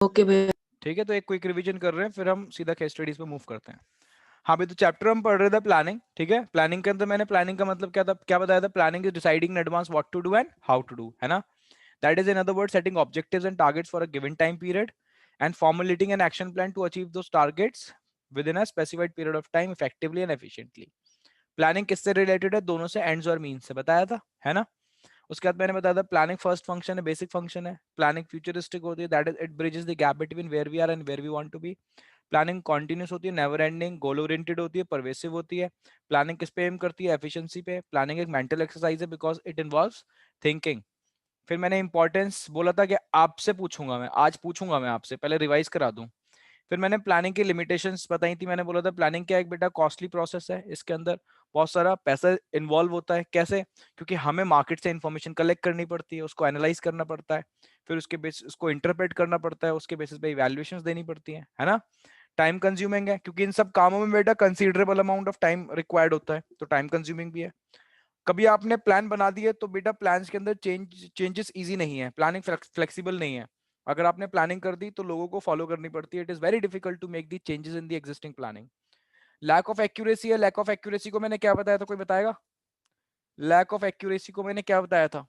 Okay भैया। ठीक है, तो एक क्विक रिवीजन कर रहे हैं, फिर हम सीधा केस स्टडीज पे मूव करते हैं। हाँ भाई, तो चैप्टर हम पढ़ रहे थे प्लानिंग। ठीक है, प्लानिंग के अंदर मैंने प्लानिंग का मतलब क्या था, क्या बताया था? Planning is deciding in advance what to do and how to do, है ना? That is in other word setting objectives and targets for a given time period and formulating an action plan to achieve those targets within a specified period of time effectively and efficiently. Planning किससे related है? दोनों से, ends और means से बताया था, है ना? उसके बाद मैंने बताया था प्लानिंग फर्स्ट फंक्शन है, बेसिक फंक्शन है। प्लानिंग फ्यूचरिस्टिक होती है, that is it bridges the gap between where we are and where we want to be. Planning continuous होती है, नेवर एंडिंग, गोल ओरिएंटेड होती है, परवेसिव होती है। प्लानिंग किस पे एम करती है? एफिशिएंसी पे। प्लानिंग एक मेंटल एक्सरसाइज है बिकॉज इट इन्वॉल्व्स थिंकिंग। फिर मैंने इंपॉर्टेंस बोला था कि आपसे पूछूंगा मैं, आज पूछूंगा मैं आपसे, पहले रिवाइज करा दूं। फिर मैंने प्लानिंग की लिमिटेशंस बताई थी। मैंने बोला था प्लानिंग क्या एक बेटा कॉस्टली प्रोसेस है, इसके अंदर बहुत सारा पैसा इन्वॉल्व होता है। कैसे? क्योंकि हमें मार्केट से इंफॉर्मेशन कलेक्ट करनी पड़ती है, उसको एनालाइज करना पड़ता है, फिर उसके बेस उसको इंटरप्रेट करना पड़ता है, उसके बेसिस पे इवैल्यूएशंस देनी पड़ती है ना? टाइम कंज्यूमिंग है, क्योंकि इन सब कामों में बेटा considerable amount of time required होता है, तो टाइम कंज्यूमिंग भी है। कभी आपने प्लान बना दिए तो बेटा प्लान्स के अंदर चेंजेस इजी नहीं है, प्लानिंग फ्लेक्सिबल नहीं है। अगर आपने प्लानिंग कर दी तो लोगों को फॉलो करनी पड़ती है। It is very difficult to make the changes in the existing planning. Lack of accuracy है। लैक ऑफ एक्यूरेसी को मैंने क्या बताया था, कोई बताएगा? लैक ऑफ एक्यूरेसी को मैंने क्या बताया था?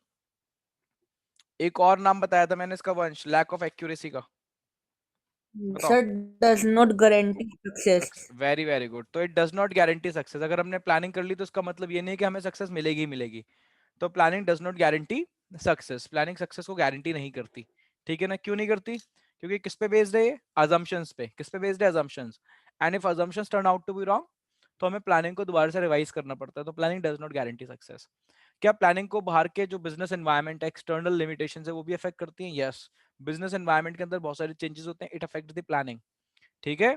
एक और नाम बताया था मैंने इसका, वंश, लैक ऑफ एक्यूरेसी का, बताओ। Sir, does not guarantee success. Very very good. तो it does not guarantee success. अगर हमने प्लानिंग कर ली तो इसका मतलब ये नहीं कि हमें सक्सेस मिलेगी ही मिलेगी। तो planning does not guarantee success. Planning success को गारंटी नहीं करती। ठीक है ना? क्यों नहीं करती? क्योंकि किस पे बेस्ड है ये? अजम्पशंस पे। किस पे बेस्ड है? Assumptions. And if assumptions turn out to be wrong तो हमें प्लानिंग को दोबारा से रिवाइज करना पड़ता है। तो planning does not guarantee success. क्या प्लानिंग को बाहर के जो बिजनेस एनवायरनमेंट है, एक्सटर्नल लिमिटेशन है, वो भी अफेक्ट करती हैं? यस। बिजनेस एनवायरनमेंट के अंदर बहुत सारे चेंजेस होते हैं, इट अफेक्ट द प्लानिंग। ठीक है,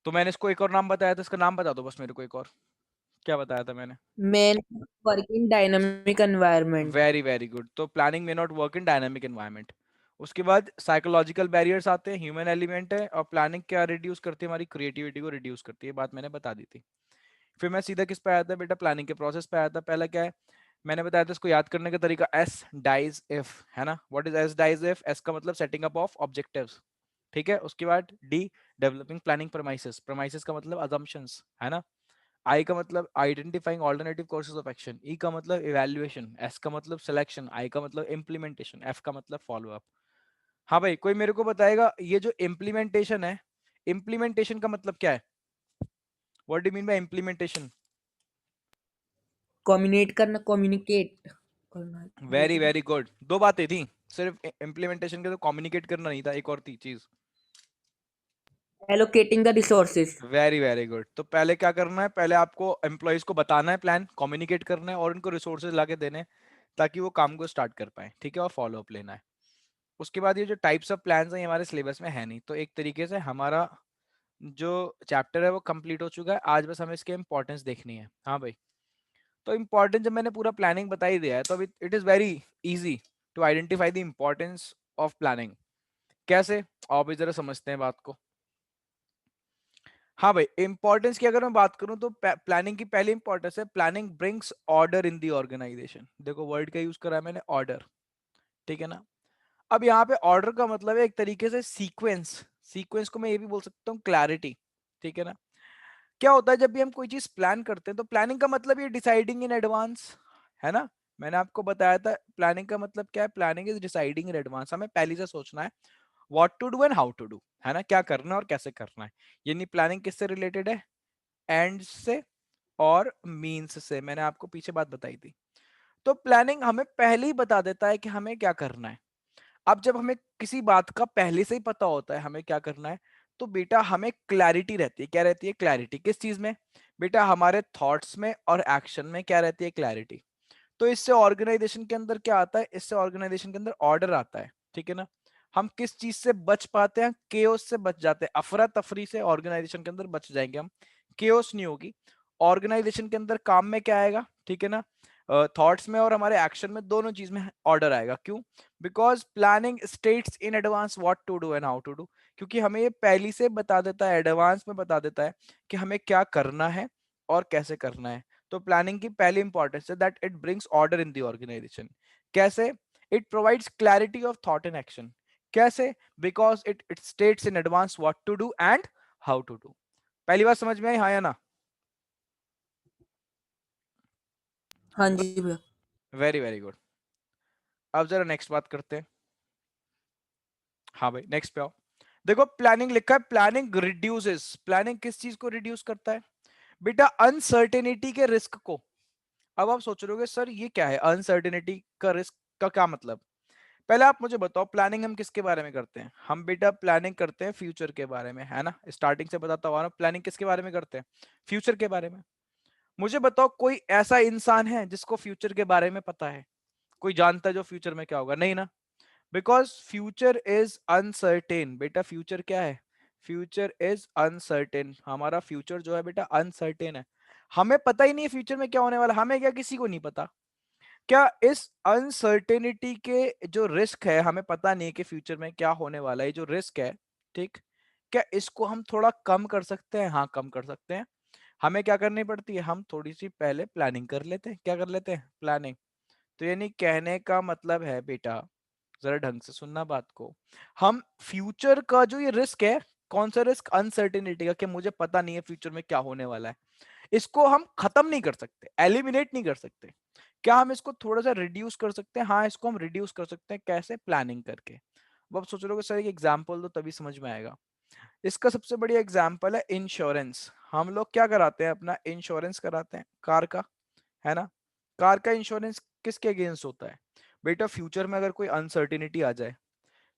तो मैंने इसको एक और नाम बताया था, इसका नाम बता दो बस मेरे को एक और। क्या बताया था मैंने? Man work in dynamic environment. Very very good. तो प्लानिंग में not work in dynamic environment. उसके बाद साइकोलॉजिकल बैरियर्स आते हैं, ह्यूमन एलिमेंट है, और प्लानिंग क्या रिड्यूस करती है? हमारी क्रिएटिविटी को रिड्यूस करती है। बात मैंने बता दी थी। फिर मैं सीधा किस पे आया था बेटा? प्लानिंग के प्रोसेस पे आया था। पहला क्या है मैंने बताया था, इसको याद करने का तरीका, एस डाइज इफ, है ना? What is S dies if? S का मतलब सेटिंग अप ऑफ ऑब्जेक्टिव्स। ठीक है, उसके बाद D, developing planning premises. Premises का मतलब अजम्पशंस, है ना? आई का मतलब identifying alternative courses of action. E का मतलब इवैल्यूएशन। एस का मतलब सिलेक्शन। आई का मतलब इम्प्लीमेंटेशन। एफ का मतलब फॉलो अप। हाँ भाई, कोई मेरे को बताएगा ये जो इम्प्लीमेंटेशन है, इम्प्लीमेंटेशन का मतलब क्या है? What do mean by implementation? Communicate करना। Very very good. दो बातें थी सिर्फ इम्प्लीमेंटेशन के, तो कम्युनिकेट करना नहीं था, एक और थी चीज। Allocating the resources. Very very good. तो पहले क्या करना है? पहले आपको एम्प्लॉयज को बताना है प्लान, कम्युनिकेट करना है और उनको रिसोर्सेज लाके देने हैं ताकि वो काम को स्टार्ट कर पाए। ठीक है, और फॉलो अप लेना है। उसके बाद ये जो टाइप्स ऑफ प्लान्स हैं ये हमारे सिलेबस में है नहीं, तो एक तरीके से हमारा जो चैप्टर है वो कंप्लीट हो चुका है। आज बस हमें इसके इंपॉर्टेंस देखनी है। हाँ भाई, तो इंपॉर्टेंस जब मैंने पूरा प्लानिंग बता ही दिया है तो अभी it is very easy to identify the importance of planning. कैसे? आओ भी जरा समझते हैं बात को। हाँ भाई, इंपॉर्टेंस की अगर मैं बात करूं तो प्लानिंग की पहली इंपॉर्टेंस है, planning brings order in the organisation. देखो वर्ड का यूज करा है मैंने, ऑर्डर। ठीक है ना? अब यहाँ पे ऑर्डर का मतलब है एक तरीके से सीक्वेंस। सीक्वेंस को मैं ये भी बोल सकता हूँ क्लैरिटी। ठीक है ना? क्या होता है जब भी हम कोई चीज प्लान करते हैं तो प्लानिंग का मतलब ये डिसाइडिंग इन एडवांस, है ना? मैंने आपको बताया था प्लानिंग का मतलब क्या है। Planning is deciding in advance. हमें पहले से सोचना है what to do and how to do, है ना? क्या करना है और कैसे करना है। यानी प्लानिंग किससे रिलेटेड है? एंड से और मीन्स से। मैंने आपको पीछे बात बताई थी। तो प्लानिंग हमें पहले ही बता देता है कि हमें क्या करना है। अब जब हमें किसी बात का पहले से ही पता होता है हमें क्या करना है, तो बेटा हमें क्लैरिटी रहती है। क्या रहती है? क्लैरिटी। किस चीज में? बेटा हमारे थॉट्स में और एक्शन में क्या रहती है? क्लैरिटी। तो इससे ऑर्गेनाइजेशन के अंदर क्या आता है? इससे ऑर्गेनाइजेशन के अंदर ऑर्डर आता है। ठीक है ना? हम किस चीज से बच पाते हैं? केओस से बच जाते हैं। अफरा तफरी से ऑर्गेनाइजेशन के अंदर बच जाएंगे हम। केओस नहीं होगी ऑर्गेनाइजेशन के अंदर। काम में क्या आएगा? ठीक है ना? थॉट्स में और हमारे एक्शन में, दोनों चीज में ऑर्डर आएगा। क्यों? Because planning states in advance what to do and how to do. क्योंकि हमें ये पहले से बता देता है, एडवांस में बता देता है कि हमें क्या करना है और कैसे करना है। तो प्लानिंग की पहली इंपॉर्टेंस है that it brings order in the organization. कैसे? It provides clarity of thought and action. कैसे? Because it states in advance what to do and how to do. पहली बात समझ में आई, हाँ या ना? हाँ जी भैया। Very very good. अब जरा नेक्स्ट बात करते हैं। हाँ भाई नेक्स्ट पे आओ। देखो प्लानिंग लिखा है, प्लानिंग रिड्यूसेस, प्लानिंग किस चीज को रिड्यूस करता है बेटा? अनसर्टेनिटी के रिस्क को। अब आप सोच रहे होगे सर ये क्या है अनसर्टेनिटी का रिस्क, का क्या मतलब? पहले आप मुझे बताओ प्लानिंग हम किसके बारे में करते हैं? हम बेटा प्लानिंग करते हैं फ्यूचर के बारे में, है ना? स्टार्टिंग से बताता हुआ ना, प्लानिंग किसके बारे में करते हैं? फ्यूचर के बारे में। मुझे बताओ कोई ऐसा इंसान है जिसको फ्यूचर के बारे में पता है? कोई जानता है जो फ्यूचर में क्या होगा? नहीं ना। बिकॉज फ्यूचर इज अनसर्टेन बेटा। फ्यूचर क्या है? Future is uncertain. हमारा फ्यूचर जो है बेटा अनसर्टेन है। हमें पता ही नहीं है फ्यूचर में क्या होने वाला, हमें क्या किसी को नहीं पता। क्या इस अनसर्टेनिटी के जो रिस्क है, हमें पता नहीं है कि फ्यूचर में क्या होने वाला है, जो रिस्क है, ठीक, क्या इसको हम थोड़ा कम कर सकते हैं? हाँ कम कर सकते हैं। हमें क्या करनी पड़ती है? हम थोड़ी सी पहले प्लानिंग कर लेते हैं। क्या कर लेते हैं? प्लानिंग। तो यानी कहने का मतलब है बेटा, जरा ढंग से सुनना बात को, हम फ्यूचर का जो ये रिस्क है, कौन सा रिस्क? अनसर्टेनिटी का, कि मुझे पता नहीं है फ्यूचर में क्या होने वाला है, इसको हम खत्म नहीं कर सकते, एलिमिनेट नहीं कर सकते। क्या हम इसको थोड़ा सा रिड्यूस कर सकते हैं? हाँ इसको हम रिड्यूस कर सकते हैं। कैसे? प्लानिंग करके। अब आप सोच रहे हो सर एक एग्जांपल दो तभी समझ में आएगा। इसका सबसे बढ़िया एग्जांपल है इंश्योरेंस। हम लोग क्या कराते हैं? अपना इंश्योरेंस कराते हैं कार का, है ना? कार का इंश्योरेंस किसके अगेंस्ट होता है बेटा? फ्यूचर में अगर कोई अनसर्टिनिटी आ जाए,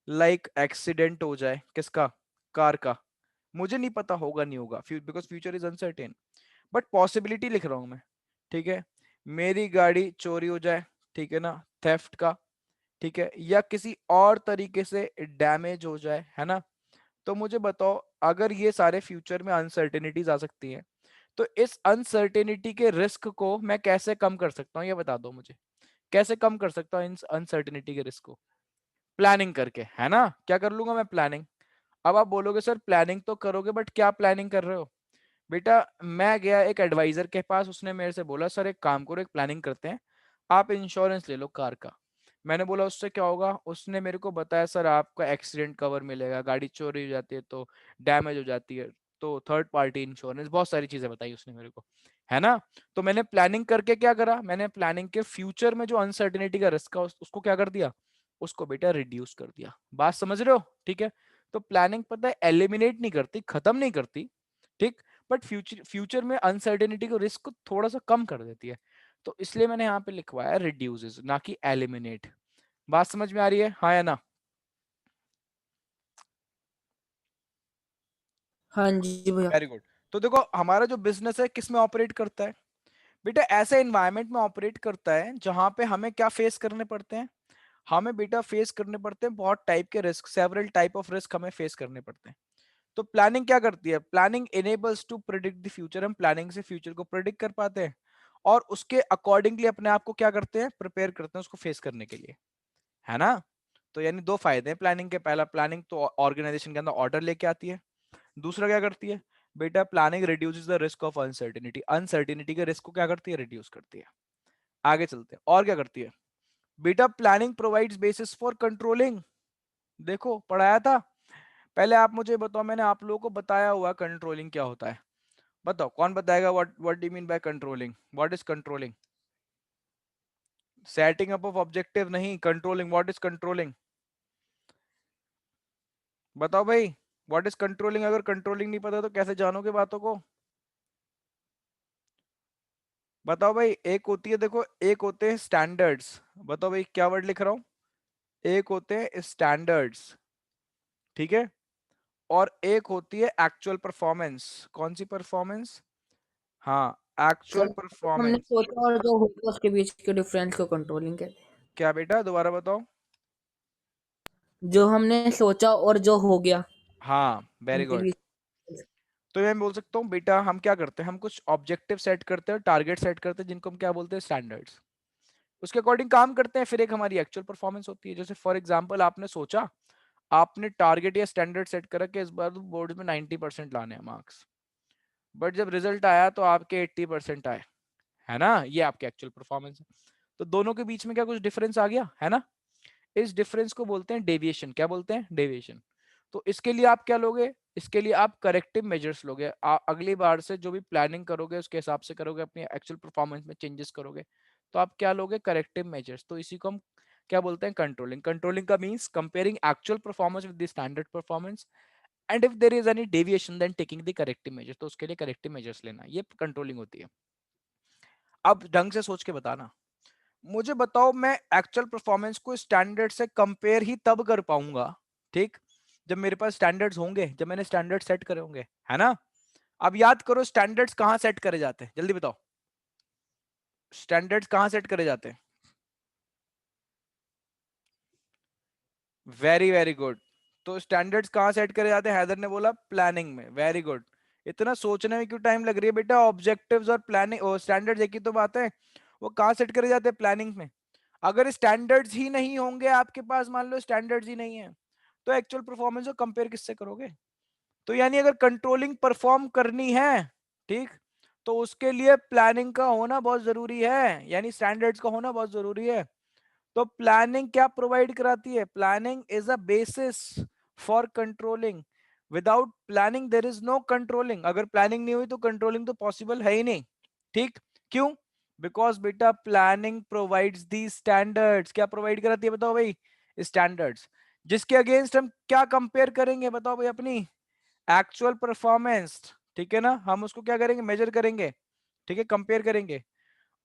लाइक एक्सीडेंट हो जाए, किसका? कार का। मुझे नहीं पता होगा नहीं होगा, because future is uncertain, but possibility लिख रहा हूं मैं, ठीक है? मेरी गाड़ी चोरी हो जाए, ठीक है ना, थेफ्ट का, ठीक है, या किसी और तरीके से डैमेज हो जाए, है ना? तो मुझे बताओ अगर ये सारे फ्यूचर में अनसर्टेनिटीज आ सकती हैं, तो इस अनसर्टेनिटी के रिस्क को मैं कैसे कम कर सकता हूँ? ये बता दो मुझे, कैसे कम कर सकता हूँ इन अनसर्टेनिटी के रिस्क को? प्लानिंग करके, है ना? क्या कर लूंगा मैं? प्लानिंग। अब आप बोलोगे सर प्लानिंग तो करोगे बट क्या प्लानिंग कर रहे हो? बेटा मैं गया एक एडवाइजर के पास, उसने मेरे से बोला सर एक काम करो, एक प्लानिंग करते हैं, आप इंश्योरेंस ले लो कार का। मैंने बोला उससे क्या होगा? उसने मेरे को बताया सर आपका एक्सीडेंट कवर मिलेगा, गाड़ी चोरी हो जाती है तो डैमेज हो जाती है तो थर्ड पार्टी इंश्योरेंस, बहुत सारी चीजें बताई उसने मेरे को, है ना? तो मैंने प्लानिंग करके क्या करा? मैंने प्लानिंग के फ्यूचर में जो अनसर्टिनिटी का रिस्क है उसको क्या कर दिया? उसको बेटा रिड्यूस कर दिया। बात समझ रहे हो? ठीक है। तो प्लानिंग पता है एलिमिनेट नहीं करती, खत्म नहीं करती, ठीक, बट फ्यूचर में अनसर्टेनिटी को, रिस्क को थोड़ा सा कम कर देती है। तो इसलिए मैंने यहाँ पे लिखवाया रिड्यूसेस, ना कि एलिमिनेट। बात समझ में आ रही है, हाँ या ना? हाँ जी भैया। Very good. तो देखो हमारा जो बिजनेस है किस में ऑपरेट करता है बेटा? ऐसे एनवायरनमेंट में ऑपरेट करता है जहां पे हमें क्या फेस करने पड़ते हैं? हमें बेटा फेस करने पड़ते हैं बहुत टाइप के risk, several type of risk हमें फेस करने पड़ते हैं। तो प्लानिंग क्या करती है? Planning enables to predict the future. हम प्लानिंग से फ्यूचर को प्रिडिक्ट कर पाते हैं और उसके अकॉर्डिंगली अपने आप को क्या करते हैं? प्रिपेयर करते हैं उसको फेस करने के लिए, है ना? तो यानी दो फायदे हैं प्लानिंग के। पहला, प्लानिंग तो ऑर्गेनाइजेशन के अंदर ऑर्डर लेके आती है। दूसरा क्या करती है बेटा? Planning reduces the risk of uncertainty. Uncertainty के रिस्क को क्या करती है? रिड्यूस करती है। आगे चलते हैं, और क्या करती है बेटा? Planning provides basis for controlling. देखो पढ़ाया था पहले, आप मुझे बताओ, मैंने आप लोगों को बताया हुआ कंट्रोलिंग क्या होता है? बताओ कौन बताएगा? What do you mean by controlling? What is controlling? Setting up of objective नहीं, कंट्रोलिंग। What is controlling? बताओ भाई, व्हाट इज कंट्रोलिंग? अगर कंट्रोलिंग नहीं पता तो कैसे जानोगे बातों को? बताओ भाई। एक होती है, देखो एक होते हैं स्टैंडर्ड्स। बताओ भाई क्या वर्ड लिख रहा हूं? एक होते हैं स्टैंडर्ड्स, ठीक है, और एक होती है एक्चुअल परफॉर्मेंस। कौन सी परफॉर्मेंस? हाँ, एक्चुअल सर हमने परफॉर्मेंस। सोचा और जो होगा उसके बीच के डिफरेंस को कंट्रोलिंग कहते क्या बेटा? दोबारा बताओ। हैं। जो हमने सोचा और जो हो गया हाँ वेरी उनके गुड। बीच। तो मैं बोल सकता हूँ बेटा, हम क्या करते हैं? हम कुछ ऑब्जेक्टिव सेट करते हैं, टारगेट सेट करते हैं, जिनको हम क्या बोलते हैं? स्टैंडर्ड्स। उसके अकॉर्डिंग काम करते हैं, फिर एक हमारी एक्चुअल परफॉर्मेंस होती है। जैसे फॉर एग्जांपल आपने सोचा, आपने टारगेट या स्टैंडर्ड सेट करा कि इस बार बोर्ड में 90% लाने हैं मार्क्स, बट जब रिजल्ट आया तो आपके 80% आए, है ना? ये आपकी एक्चुअल परफॉर्मेंस है। तो दोनों के बीच में क्या कुछ डिफरेंस आ गया, है ना? इस डिफरेंस को बोलते हैं डेविएशन। क्या बोलते हैं? डेविएशन। तो इसके लिए आप क्या लोगे? इसके लिए आप करेक्टिव मेजर्स लोगे। अगली बार से जो भी प्लानिंग करोगे उसके हिसाब से करोगे, अपनी एक्चुअल परफॉर्मेंस में चेंजेस करोगे, तो आप क्या लोगे? Corrective measures. तो इसी को हम क्या बोलते हैं? कंट्रोलिंग। कंट्रोलिंग का means comparing actual performance with the standard performance, and if there is any deviation then taking the corrective measures. तो उसके लिए करेक्टिव मेजर्स लेना, ये कंट्रोलिंग होती है। अब ढंग से सोच के बताना, मुझे बताओ मैं एक्चुअल परफॉर्मेंस को स्टैंडर्ड से कंपेयर ही तब कर पाऊंगा, ठीक, जब मेरे पास स्टैंडर्ड्स होंगे, जब मैंने स्टैंडर्ड सेट करे होंगे, है ना? अब याद करो स्टैंडर्ड्स कहां सेट करे जाते हैं, जल्दी बताओ, स्टैंडर्ड्स कहां सेट करे जाते हैं? Very very good. तो स्टैंडर्ड्स कहां सेट करे जाते हैं? हैदर ने बोला प्लानिंग में। Very good. इतना सोचने में क्यों टाइम लग रही है बेटा? ऑब्जेक्टिव्स और प्लानिंग और स्टैंडर्ड्स एक ही तो बात है। वो कहां सेट करे जाते हैं? प्लानिंग में। अगर स्टैंडर्ड्स ही नहीं होंगे आपके पास, मान लो स्टैंडर्ड्स ही नहीं है, तो एक्चुअल परफॉर्मेंस को कंपेयर किससे करोगे? तो यानी अगर कंट्रोलिंग परफॉर्म करनी है, ठीक, तो उसके लिए प्लानिंग का होना बहुत जरूरी है, यानी स्टैंडर्ड्स का होना बहुत जरूरी है। तो प्लानिंग क्या प्रोवाइड कराती है? Planning is a basis for controlling. Without planning there is no controlling. अगर प्लानिंग नहीं हुई तो कंट्रोलिंग तो पॉसिबल है ही नहीं, ठीक। क्यों? बिकॉज बेटा प्लानिंग प्रोवाइड्स दी स्टैंडर्ड्स। क्या प्रोवाइड कराती है बताओ भाई? स्टैंडर्ड्स। जिसके अगेंस्ट हम क्या कंपेयर करेंगे बताओ भाई? अपनी एक्चुअल परफॉर्मेंस, ठीक है ना, हम उसको क्या करेंगे? मेजर करेंगे, ठीक है, कंपेयर करेंगे,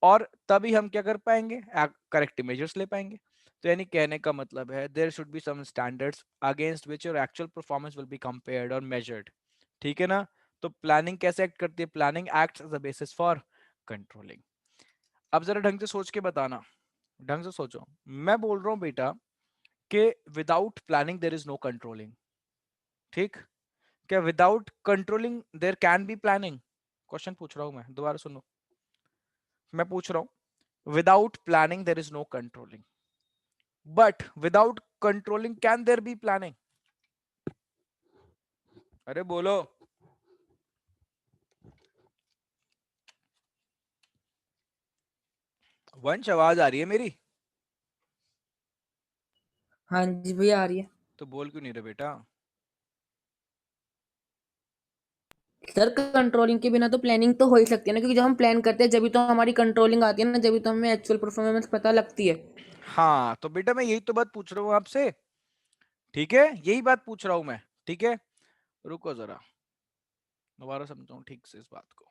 और तभी हम क्या कर पाएंगे? करेक्टिव मेजर्स ले पाएंगे। तो यानी कहने का मतलब है there should be some standards against which your actual performance will be compared और मेजर्ड, ठीक है ना? तो प्लानिंग कैसे एक्ट करती है? Planning acts as a basis for controlling. अब जरा ढंग से सोच के बताना, ढंग से सोचो। मैं बोल रहा हूं बेटा कि without planning there is no controlling, ठीक। क्या without controlling there can be planning? Question पूछ रहा हूं मैं, दोबारा सुनो। मैं पूछ रहा हूं without planning there is no controlling, but without controlling can there be planning? अरे बोलो। वंश आवाज आ रही है मेरी? हाँ जी भैया आ रही है। तो बोल क्यों नहीं रहे बेटा? सर कंट्रोलिंग के बिना तो प्लानिंग तो हो ही सकती है ना, क्योंकि जब हम प्लान करते हैं जब तो हमारी कंट्रोलिंग आती है ना, जब तो हमें एक्चुअल परफॉर्मेंस पता लगती है। हाँ तो बेटा मैं यही तो बात पूछ रहा हूँ आपसे, ठीक है, यही बात पूछ रहा हूं मैं, ठीक है। रुको जरा, दोबारा समझाऊं ठीक से इस बात को।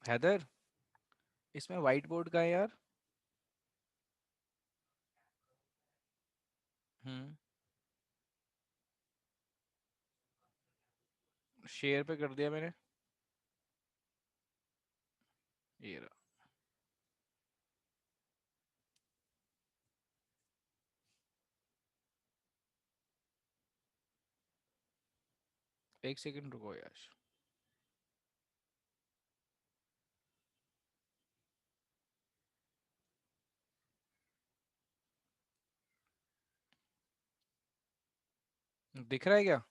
हैदर, इसमें व्हाइट बोर्ड का है यार। हम्म, शेयर पे कर दिया मैंने, ये रहा। एक सेकंड रुको यार। दिख रहा है क्या?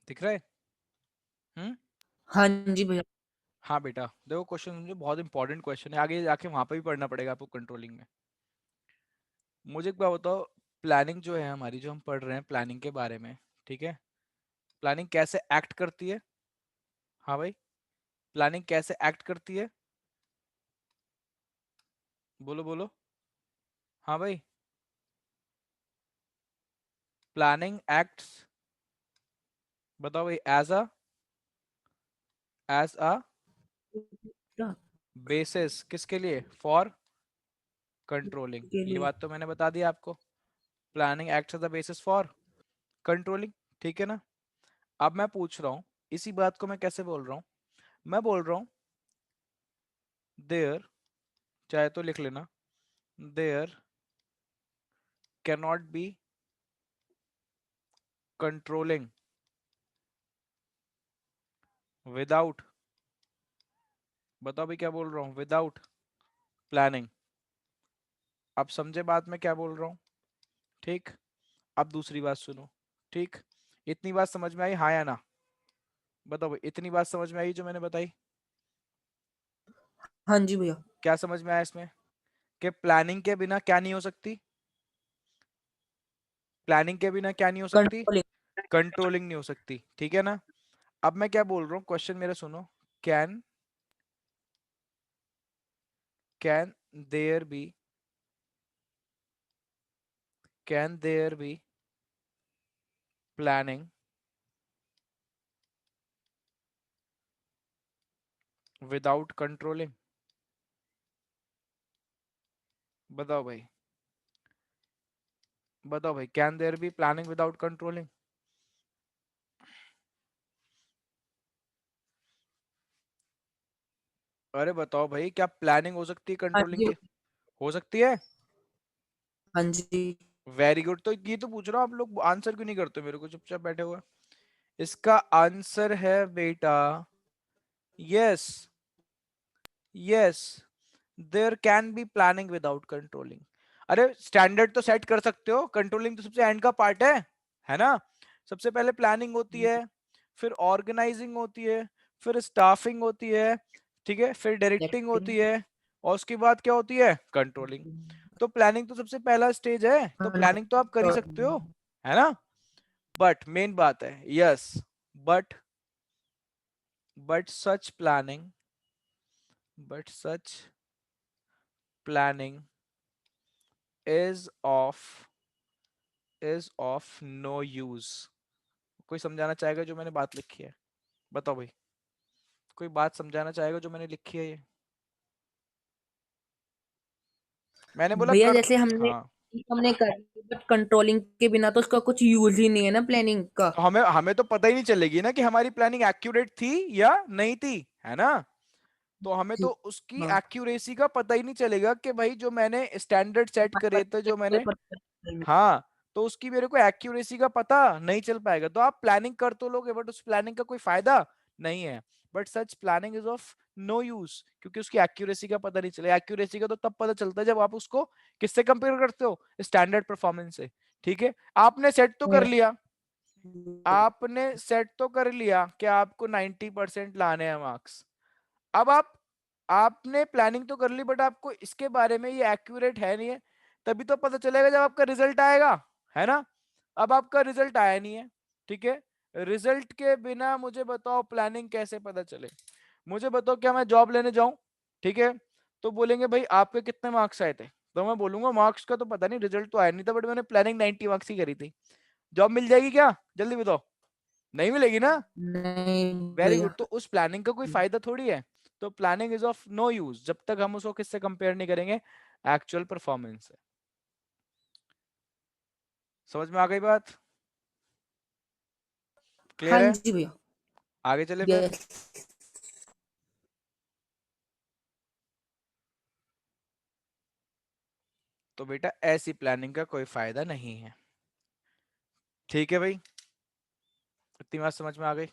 दिख रहा है? हम्म। हाँ जी भैया। हाँ बेटा देखो, क्वेश्चन मुझे बहुत इंपॉर्टेंट क्वेश्चन है, आगे जाके वहां पे भी पढ़ना पड़ेगा आपको कंट्रोलिंग में। मुझे एक बात बताओ, प्लानिंग जो है हमारी, जो हम पढ़ रहे हैं प्लानिंग के बारे में, ठीक है, प्लानिंग कैसे एक्ट करती है? हाँ भाई, प्लानिंग कैसे एक्ट करती है? बोलो बोलो। हाँ भाई, प्लानिंग एक्ट्स, बताओ भाई, एज अ बेसिस किसके लिए? For controlling. के ये लिए। बात तो मैंने बता दी आपको, planning acts as a basis for controlling, ठीक है ना? अब मैं पूछ रहा हूँ, इसी बात को मैं कैसे बोल रहा हूँ? मैं बोल रहा हूँ देयर, चाहे तो लिख लेना, there cannot be controlling without, बताओ भाई क्या बोल रहा हूँ, विदाउट प्लानिंग। अब समझे बात मैं क्या बोल रहा हूँ? ठीक। अब दूसरी बात सुनो। ठीक। इतनी बात समझ में आई, हाँ या ना? बताओ भाई, इतनी बात समझ में आई जो मैंने बताई? हाँ जी भैया। क्या समझ में आया इसमें? कि प्लानिंग के बिना क्या नहीं हो सकती? प्लानिंग के बिना क्या नहीं हो सकती? कंट्रोलिंग। कंट्रोलिंग नहीं हो सकती, ठीक है ना? अब मैं क्या बोल रहा हूँ, क्वेश्चन मेरा सुनो। Can can there be can there be planning without controlling? बताओ भाई, बताओ भाई, can there be planning without controlling? अरे बताओ भाई, क्या प्लानिंग हो सकती है हाँ कंट्रोलिंग जी। के? हो सकती है। हाँ जी। Very good. तो ये तो पूछ रहा हूँ, आप लोग आंसर क्यों नहीं करते मेरे को, चुपचाप बैठे हुए? इसका आंसर है बेटा, yes, yes, there can be planning without controlling. अरे स्टैंडर्ड तो सेट कर सकते हो, कंट्रोलिंग तो सबसे एंड का पार्ट है ना? सबसे पहले प्लानिंग होती है, फिर ऑर्गेनाइजिंग होती है, फिर स्टाफिंग होती है, ठीक है, फिर डायरेक्टिंग एक्टिंग। होती है, और उसके बाद क्या होती है? कंट्रोलिंग। तो प्लानिंग तो सबसे पहला स्टेज है, तो प्लानिंग तो आप कर ही सकते हो, है ना? बट मेन बात है, yes, but but such planning but such planning is of no use. कोई समझाना चाहेगा जो मैंने बात लिखी है? बताओ भाई, कोई बात समझाना चाहेगा जो मैंने लिखी है ये? मैंने बोला भैया कर। जैसे हमने हाँ। हमने कर, बट कंट्रोलिंग के बिना तो उसका कुछ यूज ही नहीं है ना प्लानिंग का। तो हमें हमें तो पता ही नहीं चलेगी ना कि हमारी प्लानिंग एक्यूरेट थी या नहीं थी, है ना? तो हमें तो उसकी हाँ। एक्यूरेसी का पता ही नहीं चलेगा कि भाई जो मैंने स्टैंडर्ड सेट हमारे करे पास थे, जो कोई मैंने, पता नहीं। हाँ, तो उसकी मेरे को एक्यूरेसी का पता नहीं चल पाएगा। तो आप प्लानिंग कर तो लोगे, बट उस प्लानिंग का कोई फायदा नहीं है। But such planning is of no use, क्योंकि उसकी एक्यूरेसी का पता नहीं चलेगा। एक्यूरेसी का तो तब पता चलता है जब आप उसको किससे कंपेयर करते हो? स्टैंडर्ड परफॉर्मेंस से। ठीक है, आपने सेट तो कर लिया, आपने सेट तो कर लिया कि आपको 90% लाने हैं मार्क्स। अब आपने प्लानिंग तो कर ली, बट आपको इसके बारे में ये एक्यूरेट है नहीं है। तभी तो पता चलेगा जब आपका रिजल्ट आएगा, है ना? अब आपका रिजल्ट आया नहीं है, ठीक है? रिजल्ट के बिना मुझे बताओ प्लानिंग कैसे पता चले? मुझे बताओ, क्या मैं जॉब लेने जाऊं, ठीक है, तो बोलेंगे भाई आपके कितने मार्क्स आए थे? तो मैं बोलूंगा मार्क्स का तो पता नहीं, रिजल्ट तो आया नहीं था, बट मैंने प्लानिंग 90 मार्क्स की करी थी। जॉब मिल जाएगी क्या? जल्दी बताओ। नहीं मिलेगी ना? नहीं वेरी गुड। भैया। तो उस प्लानिंग का कोई फायदा थोड़ी है। तो planning is of no use जब तक हम उसको किससे कंपेयर नहीं करेंगे? एक्चुअल परफॉर्मेंस से। समझ में आ गई बात? हाँ क्लियर है? जी भैया। आगे चले फिर। यस। तो बेटा ऐसी प्लानिंग का कोई फायदा नहीं है, ठीक है भाई? इतनी बात समझ में आ गई?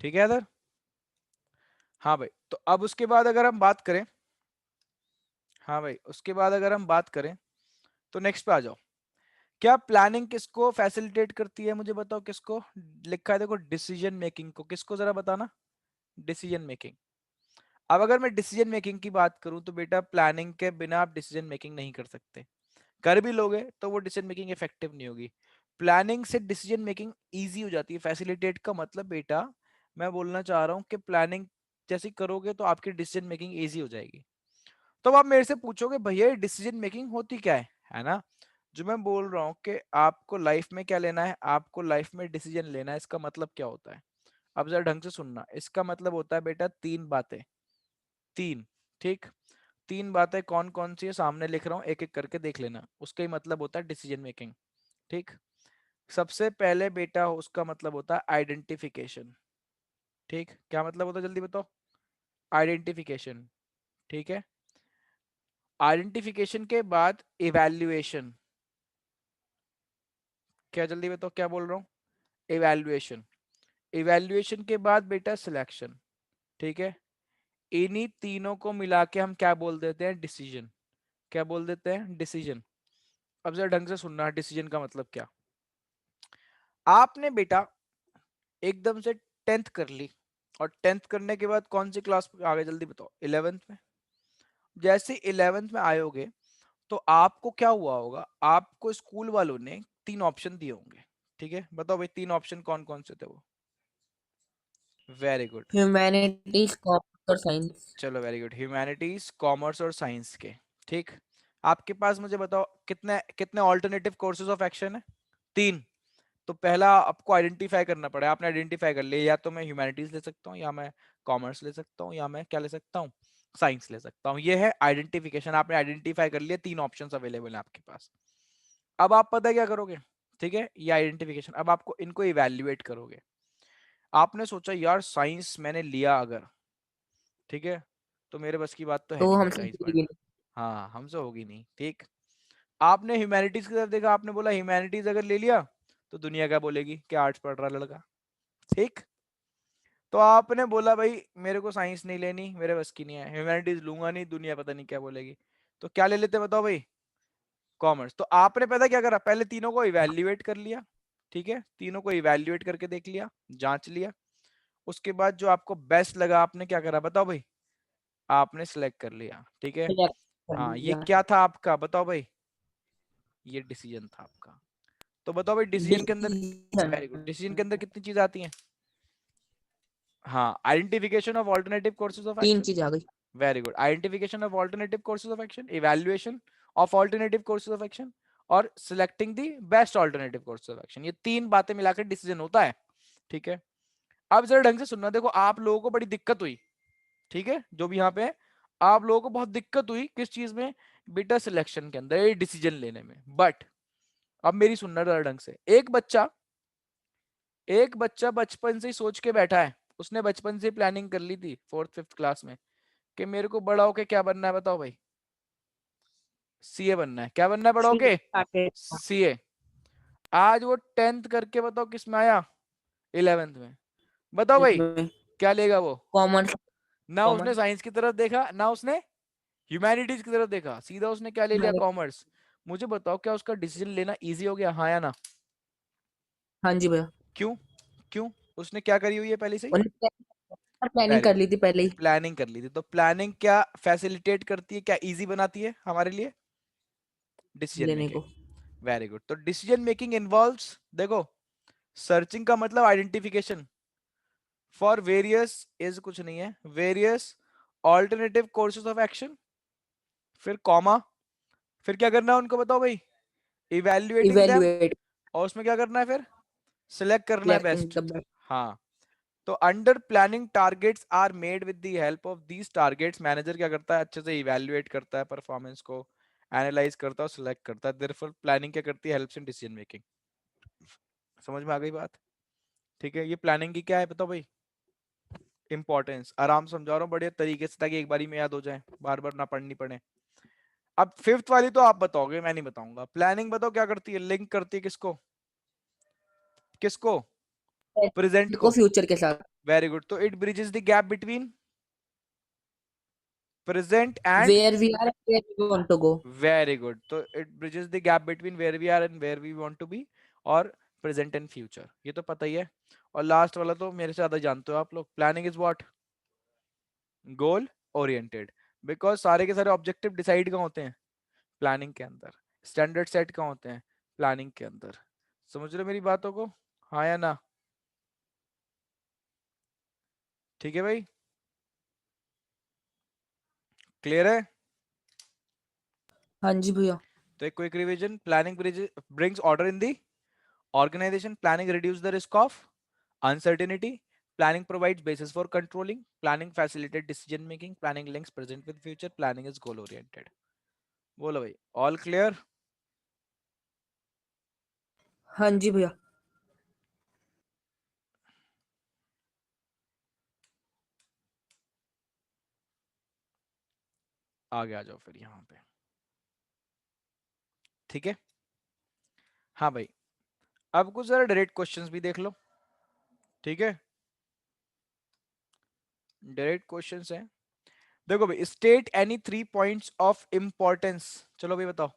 ठीक है इधर? हाँ भाई, तो अब उसके बाद अगर हम बात करें, हाँ भाई, उसके बाद अगर हम बात करें, तो नेक्स्ट पे आ जाओ। क्या प्लानिंग किसको फैसिलिटेट करती है? मुझे बताओ किसको। लिखा है देखो, डिसीजन मेकिंग को। किसको जरा बताना? Decision making. अब अगर मैं डिसीजन मेकिंग की बात करूं, तो बेटा प्लानिंग के बिना आप डिसीजन मेकिंग नहीं कर सकते। कर भी लोगे तो वो डिसीजन मेकिंग इफेक्टिव नहीं होगी। प्लानिंग से डिसीजन मेकिंग इजी हो जाती है। फैसिलिटेट का मतलब बेटा, मैं बोलना चाह रहा हूं कि प्लानिंग जैसी करोगे तो आपकी डिसीजन मेकिंग इजी हो जाएगी। तो अब आप मेरे से पूछोगे भैया डिसीजन मेकिंग होती क्या है ना? जो मैं बोल रहा हूँ कि आपको लाइफ में क्या लेना है, आपको लाइफ में डिसीजन लेना है, इसका मतलब क्या होता है? अब जरा ढंग से सुनना। इसका मतलब होता है बेटा तीन बातें। तीन, ठीक? तीन बातें कौन कौन सी है सामने लिख रहा हूँ, एक एक करके देख लेना। उसका ही मतलब होता है डिसीजन मेकिंग, ठीक? सबसे पहले बेटा उसका मतलब होता है आइडेंटिफिकेशन। ठीक, क्या मतलब होता है जल्दी बताओ? आइडेंटिफिकेशन, ठीक है? आइडेंटिफिकेशन के बाद इवैल्यूएशन, क्या जल्दी बताओ क्या बोल रहा हूँ, इवैल्यूएशन, इवैल्यूएशन के बाद बेटा सिलेक्शन, ठीक है। इन्हीं तीनों को मिला के हम क्या बोल देते हैं, डिसीजन, क्या बोल देते हैं, डिसीजन। अब जरा ढंग से सुनना, डिसीजन का मतलब क्या। आपने बेटा एकदम से 10th कर ली, और 10th करने के बाद कौन सी क्लास में आ गए, जल्दी बताओ, 11th में। जैसे 11th में आयोगे तो आपको क्या हुआ होगा, आपको स्कूल वालों ने 3 ऑप्शन दिए होंगे, ठीक है। बताओ भाई 3 ऑप्शन कौन कौन से थे वो। वेरी गुड, ह्यूमैनिटीज, कॉमर्स और साइंस। चलो वेरी गुड, ह्यूमैनिटीज, कॉमर्स और साइंस के, ठीक। आपके पास मुझे बताओ कितने कितने ऑल्टरनेटिव कोर्सेज ऑफ एक्शन है, 3। तो पहला आपको आइडेंटिफाई करना पड़ेगा, आपने आइडेंटिफाई कर लिया, या तो मैं ह्यूमैनिटीज ले सकता हूँ, या मैं कॉमर्स ले सकता हूँ, या मैं क्या ले सकता हूँ, साइंस ले सकता हूँ। ये है आइडेंटिफिकेशन, आपने आइडेंटिफाई कर लिया, 3 ऑप्शंस अवेलेबल है आपके पास। अब आप पता है क्या करोगे, ठीक है, ये आइडेंटिफिकेशन, अब आपको इनको इवेल्युएट करोगे। आपने सोचा यार साइंस मैंने लिया अगर, ठीक है, तो मेरे बस की बात तो है तो नहीं भाई हमसे साइंस होगी पढ़ना, नहीं। हाँ हमसे होगी नहीं, ठीक। आपने ह्यूमैनिटीज की तरफ देखा, आपने बोला ह्यूमैनिटीज अगर ले लिया तो दुनिया क्या बोलेगी कि आर्ट्स पढ़ रहा लड़का, ठीक। तो आपने बोला भाई मेरे को साइंस नहीं लेनी, मेरे बस की नहीं है, ह्यूमैनिटीज लूंगा नहीं, दुनिया पता नहीं क्या बोलेगी, तो क्या ले लेते बताओ भाई, कॉमर्स। तो आपने पता क्या करा, पहले तीनों को इवेल्युएट कर लिया, ठीक है, तीनों को इवेल्युएट करके देख लिया, जांच लिया। उसके बाद जो आपको बेस्ट लगा आपने क्या करा बताओ भाई, आपने सिलेक्ट कर लिया, ठीक है। सिलेक्ट कर हाँ ये लिया। क्या था आपका बताओ भाई, ये डिसीजन था आपका। तो बताओ भाई डिसीजन के अंदर, डिसीजन। वेरी गुड, डिसीजन के अंदर कितनी चीज आती हैं, हाँ, identification of alternative courses of 3 action, चीज आ गई। Very good, identification of alternative courses of action, evaluation of alternative courses of action, और selecting the best alternative courses of action. ये 3 बातें मिलाकर डिसीजन होता है, ठीक है। अब जरा ढंग से सुनना, देखो आप लोगों को बड़ी दिक्कत हुई, ठीक है, जो भी यहाँ पे है, आप लोगों को बहुत दिक्कत हुई किस चीज में, बेटा सिलेक्शन के अंदर, डिसीजन लेने में। बट अब मेरी सुनना जरा ढंग से, एक बच्चा बचपन से ही सोच के बैठा है, उसने बचपन से प्लानिंग कर ली थी 4th 5th क्लास में कि मेरे को बड़ा होके क्या बनना है, बताओ भाई, सीए बनना है। क्या बनना है बड़ा होके, सीए। आज वो 10th करके बताओ किस में आया, 11th में। बताओ भाई में क्या लेगा वो, कॉमर्स। ना उसने कॉमर्स। साइंस की तरफ देखा, ना उसने ह्यूमैनिटीज की तरफ देखा, सीधा उसने क्या ले लिया, कॉमर्स। मुझे बताओ क्या उसका डिसीजन लेना इजी हो गया, हाँ या ना। हाँ जी भैया। क्यों, क्यों, उसने क्या करी हुई है पहले से ही, उन्होंने प्लानिंग वेरी कर गुड, ली थी पहले ही प्लानिंग कर ली थी। तो प्लानिंग क्या फैसिलिटेट करती है, क्या इजी बनाती है हमारे लिए, डिसीजन लेने मेकिंग। को। वेरी गुड, तो डिसीजन मेकिंग इन्वॉल्व्स, देखो सर्चिंग का मतलब आइडेंटिफिकेशन फॉर वेरियस, इज कुछ नहीं है, various alternative courses of action, फिर कॉमा, फिर क्या करना है उनको बताओ भाई, इवेल्युएटिंग देम, इवेल्युएट। और उसमें क्या करना है फिर, सिलेक्ट करना है सिलेक्टिंग बेस्ट। The best. हाँ, तो under planning targets are made with the help of these targets, manager क्या करता है, अच्छे से इवेल्युएट करता है परफॉर्मेंस को, एनालाइज करता है और सिलेक्ट करता है, देयरफॉर प्लानिंग क्या करती है, हेल्प्स इन डिसीजन मेकिंग। समझ में आ गई बात, ठीक है। ये प्लानिंग की क्या है बताओ भाई, इंपॉर्टेंस, आराम से समझा रहा हूँ बढ़िया तरीके से, ताकि एक बारी में याद हो जाए, बार बार ना पढ़नी पड़े। अब 5th वाली तो आप बताओगे, मैं नहीं बताऊंगा। प्लानिंग बताओ क्या करती है, लिंक करती है किसको, किसको, प्रेजेंट को को, फ्यूचर के साथ। Very good. तो it bridges the gap between present and, where we are, where we want to go. Very good, तो it bridges the gap between where we are and where we want to be, और present and future, ये तो पता ही है। और last वाला तो मेरे से ज्यादा जानते हो आप लोग, planning is what, goal oriented. Because सारे के सारे ऑब्जेक्टिव डिसाइड कहाँ होते हैं, प्लानिंग के अंदर। स्टैंडर्ड सेट कहाँ होते हैं, प्लानिंग के अंदर। समझ रहे हो मेरी बातों को, हाँ या ना, ठीक है भाई, क्लियर है। हाँ जी भैया। तो एक quick revision, planning brings order in the organization, planning reduce the risk of uncertainty, planning provides basis for controlling, planning facilitate decision making, planning links present with future, planning is goal oriented। बोलो भाई, all clear। हाँ जी भैया। आगे आ जाओ फिर यहाँ पे, ठीक है। हाँ भाई, अब कुछ जरा डायरेक्ट क्वेश्चंस भी देख लो, ठीक है। डायरेक्ट क्वेश्चंस हैं, देखो भाई, state any 3 points of importance, चलो भाई बताओ,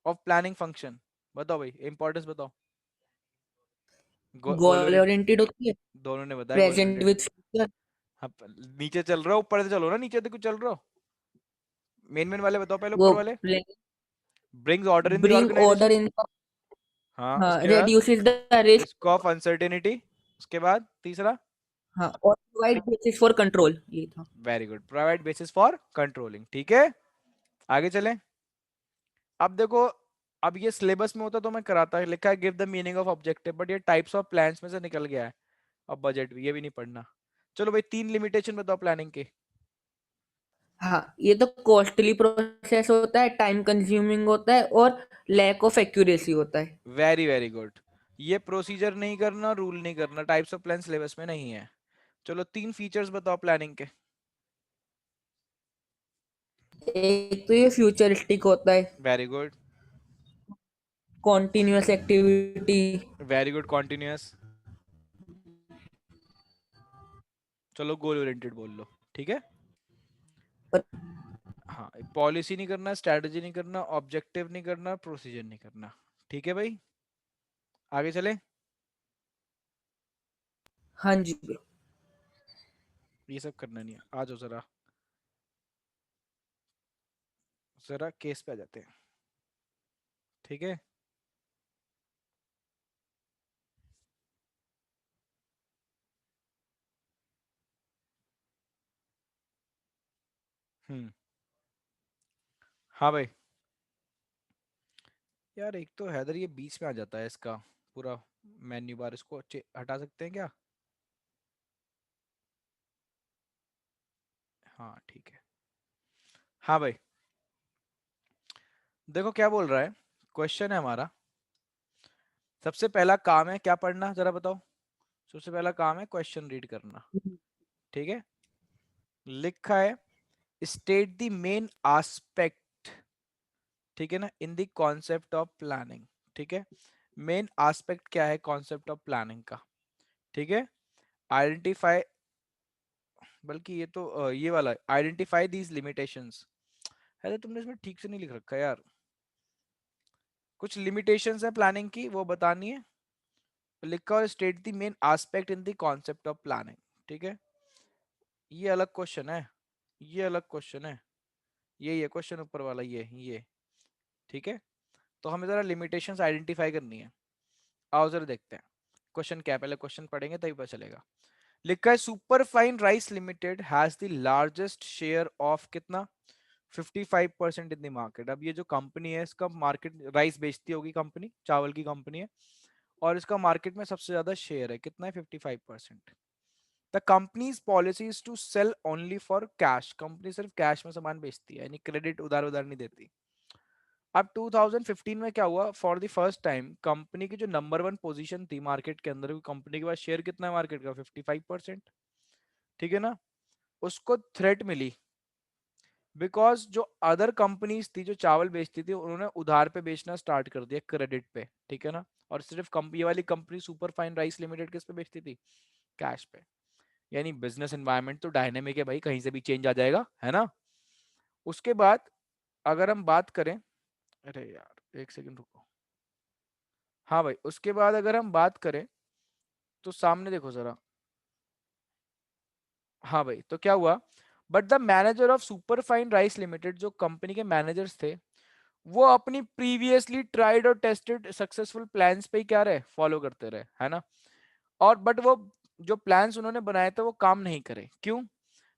ऑफ प्लानिंग फंक्शन, बताओ भाई इंपॉर्टेंस बताओ। गोल गोल ओरिएंटेड, ओरिएंटेड होती है, दोनों ने बताया गोल प्रेजेंट ओरिएंटेड। With future. हाँ, नीचे चल रहा हो ऊपर से चलो ना, नीचे तो कुछ चल रहा हो। मेन मेन वाले बताओ पहले, वो ऊपर वाले। Brings order in the bring order organization. In, हाँ, हाँ, उसके बाद reduces the risk, risk of uncertainty, उसके बाद तीसरा, हाँ, और provide basis for control, ये था। Very good, provide basis for controlling, ठीक है। आगे चलें। अब देखो, अब ये सिलेबस में होता तो मैं कराता, लिखा है give the meaning of objective, but ये टाइप्स ऑफ प्लान्स में से निकल गया है। अब बजट भी, ये भी नहीं पढ़ना। चलो भाई, 3 लिमिटेशन बताओ प्लानिंग के। हाँ, ये तो कॉस्टली प्रोसेस होता है, टाइम कंज्यूमिंग होता है, और लैक ऑफ एक्यूरेसी होता है। वेरी वेरी गुड, ये प्रोसीजर नहीं करना, रूल नहीं करना, टाइप्स ऑफ प्लान सिलेबस में नहीं है। चलो 3 फीचर्स बताओ प्लानिंग के। एक तो ये फ्यूचरिस्टिक होता है, very good, continuous activity, very good, continuous. चलो गोल ओरिएंटेड बोल लो, ठीक है। और हाँ, पॉलिसी नहीं करना, स्ट्रेटजी नहीं करना, ऑब्जेक्टिव नहीं करना, प्रोसीजर नहीं करना, ठीक है भाई। आगे चले। हाँ जी। ये सब करना नहीं है, आ जाओ जरा, जरा केस पे आ जाते हैं, ठीक है। हम्म। हाँ भाई, यार एक तो हैदर ये बीच में आ जाता है इसका पूरा मेन्यू बार, इसको हटा सकते हैं क्या? हाँ ठीक है। हाँ भाई, देखो क्या बोल रहा है, क्वेश्चन है हमारा, सबसे पहला काम है क्या पढ़ना जरा बताओ। सबसे पहला काम है क्वेश्चन रीड करना, ठीक है। लिखा है स्टेट द मेन आस्पेक्ट, ठीक है ना, in the concept of planning, ठीक है। मेन आस्पेक्ट क्या है कॉन्सेप्ट ऑफ प्लानिंग का, ठीक है। आइडेंटिफाई, बल्कि ये तो ये वाला आइडेंटिफाई दीज लिमिटेशंस है, तो तुमने इसमें ठीक से नहीं लिख रखा यार, कुछ लिमिटेशंस है प्लानिंग की वो बतानी है। लिखा है state the main aspect in the concept of planning, ठीक है। ये अलग क्वेश्चन है, ये अलग क्वेश्चन है, ये क्वेश्चन ऊपर वाला ये, ठीक है। तो हमें जरा लिमिटेशंस आइडेंटिफाई करनी है। आओ जरा देखते हैं क्वेश्चन क्या है, पहले क्वेश्चन पढ़ेंगे तभी पता चलेगा। लिखा है super fine rice limited has the largest share of कितना, 55% इन द मार्केट। अब ये जो कंपनी है इसका मार्केट, राइस बेचती होगी कंपनी, चावल की कंपनी है, और इसका मार्केट में सबसे ज्यादा शेयर है, कितना है, 55%। The company's policy is to sell only for cash, company सिर्फ कैश में सामान बेचती है, यानी क्रेडिट उधार उधार नहीं देती। अब 2015 में क्या हुआ, for the first time company की जो नंबर 1 पोजीशन थी मार्केट के अंदर, कंपनी के पास शेयर कितना है मार्केट का, 55%, ठीक है ना। उसको थ्रेट मिली, बिकॉज जो अदर कंपनीज थी जो चावल बेचती थी उन्होंने उधार पे बेचना स्टार्ट कर दिया, क्रेडिट पे, ठीक है ना। और सिर्फ कंपनी वाली company super fine rice limited किस पे बेचती थी, कैश पे। यानी बिजनेस एनवायरनमेंट तो डायनेमिक है भाई, कहीं से भी चेंज आ जाएगा, है ना। उसके बाद अगर हम बात करें, अरे यार एक सेकंड रुको, हाँ भाई, उसके बाद अगर हम बात करें तो सामने देखो जरा, हाँ भाई, तो क्या हुआ, but the manager of super fine rice limited, जो कंपनी के मैनेजर्स थे, वो अपनी प्रीवियसली ट्राइड और टेस्टेड सक्सेसफुल प्लान्स पे ही क्या रहे, फॉलो करते रहे, है ना। और बट वो जो प्लान्स उन्होंने बनाए थे वो काम नहीं करे, क्यों?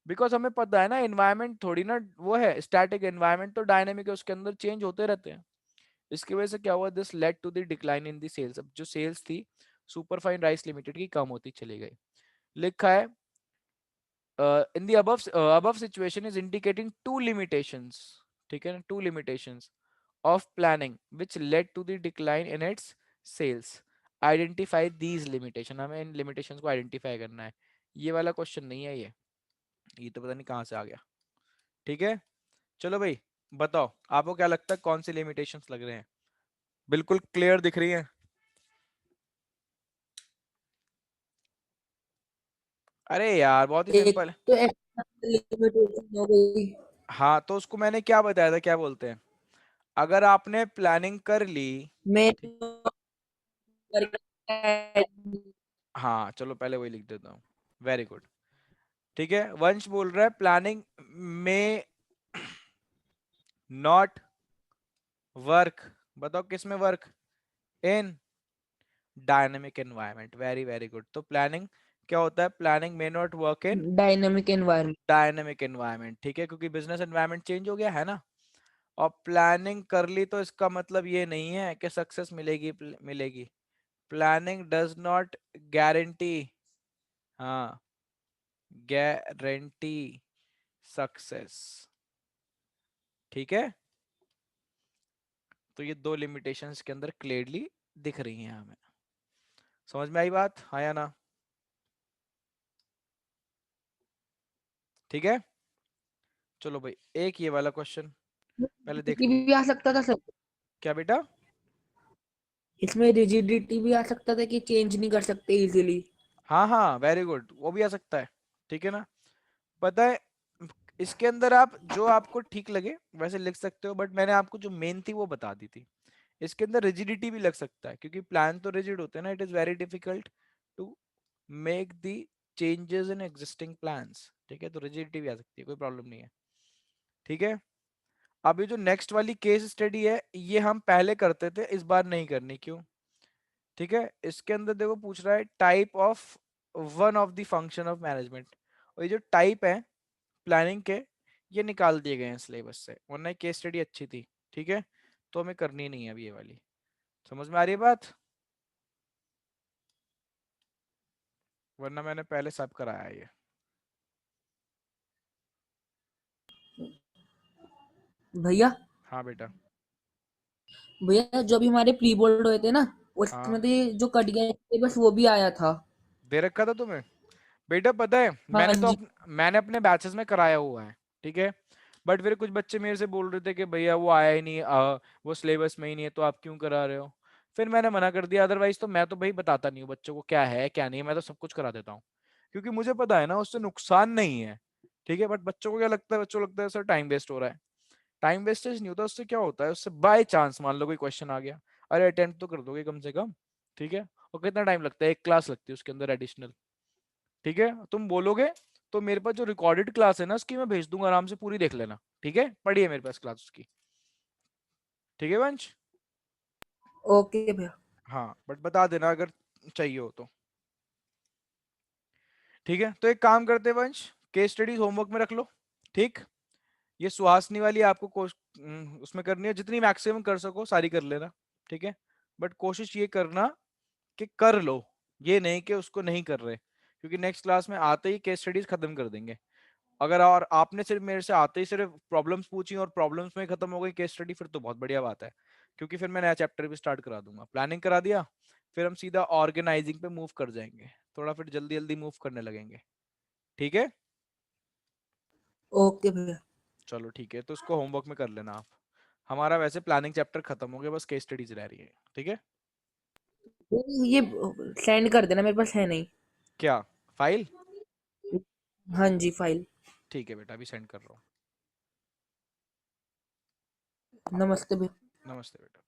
बिकॉज हमें पता है ना, एनवायरनमेंट थोड़ी ना वो है स्टैटिक, एनवायरनमेंट तो डायनेमिक है, उसके अंदर चेंज होते रहते हैं। इसकी वजह से क्या हुआ, this led to the decline in the sales, अब जो सेल्स थी सुपर फाइन राइस लिमिटेड की कम होती चली गई। लिखा है in the above situation is indicating two limitations, ठीक है ना, two limitations of planning which led to the decline in its sales. Identify these limitation, हमें इन limitations को identify करना है। ये वाला क्वेश्चन नहीं है ये तो पता नहीं कहाँ से आ गया, ठीक है। चलो भाई, बताओ आपको क्या लगता है कौन सी लिमिटेशंस लग रहे हैं? बिल्कुल क्लियर दिख रही है? अरे यार बहुत ही एक सिंपल है। तो एक्सटर्नल लिमिटेशन हो गई। हाँ तो उसको मैंने क्या बताया था, क्या बोलते हैं, अगर आपने प्लानिंग कर ली। मैं ठीक। तो हाँ चलो पहले वही लिख देता हूँ। Very good. ठीक है, वंश बोल रहा है प्लानिंग में नॉट वर्क। बताओ किस में work? In dynamic environment. Very very good. तो प्लानिंग क्या होता है? Planning may not work in dynamic environment. Dynamic environment. ठीक है, क्योंकि बिजनेस एनवायरनमेंट चेंज हो गया है ना। और प्लानिंग कर ली तो इसका मतलब ये नहीं है कि सक्सेस मिलेगी मिलेगी। प्लानिंग डज नॉट गारंटी, हाँ, गारंटी सक्सेस। ठीक है, तो ये दो लिमिटेशंस के अंदर क्लियरली दिख रही हैं हमें। समझ में आई बात, हाँ या ना? ठीक है, चलो भाई एक ये वाला क्वेश्चन पहले देख लो। भी आ सकता था सर। क्या बेटा? इसमें रिजिडिटी भी आ सकता था कि चेंज नहीं कर सकते इजीली। हाँ हाँ वेरी गुड, वो भी आ सकता है। ठीक है ना, पता है, इसके अंदर आप जो आपको ठीक लगे वैसे लिख सकते हो, बट मैंने आपको जो मेन थी वो बता दी थी। इसके अंदर रिजिडिटी भी लग सकता है, क्योंकि प्लान तो रिजिड होते हैं ना। It is very difficult to make the changes in existing plans. ठीक है, तो रिजिडिटी भी आ सकती है, कोई प्रॉब्लम नहीं है। ठीक है, अभी जो नेक्स्ट वाली केस स्टडी है ये हम पहले करते थे, इस बार नहीं करनी, क्यों? ठीक है, इसके अंदर देखो पूछ रहा है type of one of the function of management. और ये जो टाइप है प्लानिंग के, ये निकाल दिए गए हैं सिलेबस से, वरना केस स्टडी अच्छी थी। ठीक है, तो हमें करनी नहीं है अभी ये वाली। समझ में आ रही है बात? वरना मैंने पहले सब कराया है ये। भैया, हाँ बेटा। भैया जो भी हमारे प्री बोर्ड हुए थे ना, हाँ, उसमें तो ये जो कट गया है बस वो भी आया था। दे रखा था तुम्हें? बेटा पता है, हाँ जी। मैंने अपने बैचेस में कराया हुआ है। ठीक है, बट फिर कुछ बच्चे मेरे से बोल रहे थे कि भैया वो आया ही नहीं, वो सिलेबस में ही नहीं है, तो आप क्यों करा रहे हो? फिर मैंने मना कर दिया, अदरवाइज तो मैं तो भाई बताता नहीं हूँ बच्चों को क्या है क्या नहीं है, मैं तो सब कुछ करा देता हूँ। क्योंकि मुझे पता है ना उससे नुकसान नहीं है। ठीक है, बट बच्चों को क्या लगता है? बच्चों को लगता है सर टाइम वेस्ट हो रहा है। टाइम वेस्टेज नहीं होता, उससे क्या होता है, उससे बाय चांस मान लो कोई क्वेश्चन आ गया, अरे अटेम्प्ट तो कर दोगे कम से कम। ठीक है, और कितना टाइम लगता है? एक क्लास लगती है उसके अंदर एडिशनल। ठीक है, तुम बोलोगे तो मेरे पास जो रिकॉर्डेड क्लास है ना उसकी मैं भेज दूंगा, आराम से पूरी देख लेना। ठीक है, पढ़ी है मेरे पास क्लास उसकी। ठीक है वंश? ओके भैया। हाँ बट बता देना अगर चाहिए हो तो। ठीक है, तो एक काम करते हैं वंश, केस स्टडीज होमवर्क में रख लो। ठीक, ये सुहासनी वाली आपको उसमें करनी है, जितनी मैक्सिमम कर सको सारी कर लेना। ठीक है, बट कोशिश ये करना कि कर लो, ये नहीं कि उसको नहीं कर रहे, क्योंकि नेक्स्ट क्लास में आते ही केस स्टडीज खत्म कर देंगे। अगर और आपने सिर्फ मेरे से आते ही सिर्फ प्रॉब्लम्स पूछी और प्रॉब्लम्स में ही खत्म हो गई केस स्टडी, फिर तो बहुत बढ़िया बात है, क्योंकि फिर मैं नया चैप्टर भी स्टार्ट करा दूंगा। प्लानिंग करा दिया, फिर हम सीधा ऑर्गेनाइजिंग पे मूव कर जाएंगे, थोड़ा फिर जल्दी जल्दी मूव करने लगेंगे। ठीक है, ओके भैया। चलो ठीक है, तो इसको होमवर्क में कर लेना आप। हमारा वैसे प्लानिंग चैप्टर खत्म हो गया, बस केस स्टडीज रह रही है। ठीक है, ये सेंड कर देना, मेरे पास है नहीं। क्या फाइल? हाँ जी, फाइल। ठीक है बेटा, अभी सेंड कर रहा हूँ। नमस्ते भैया। नमस्ते बेटा।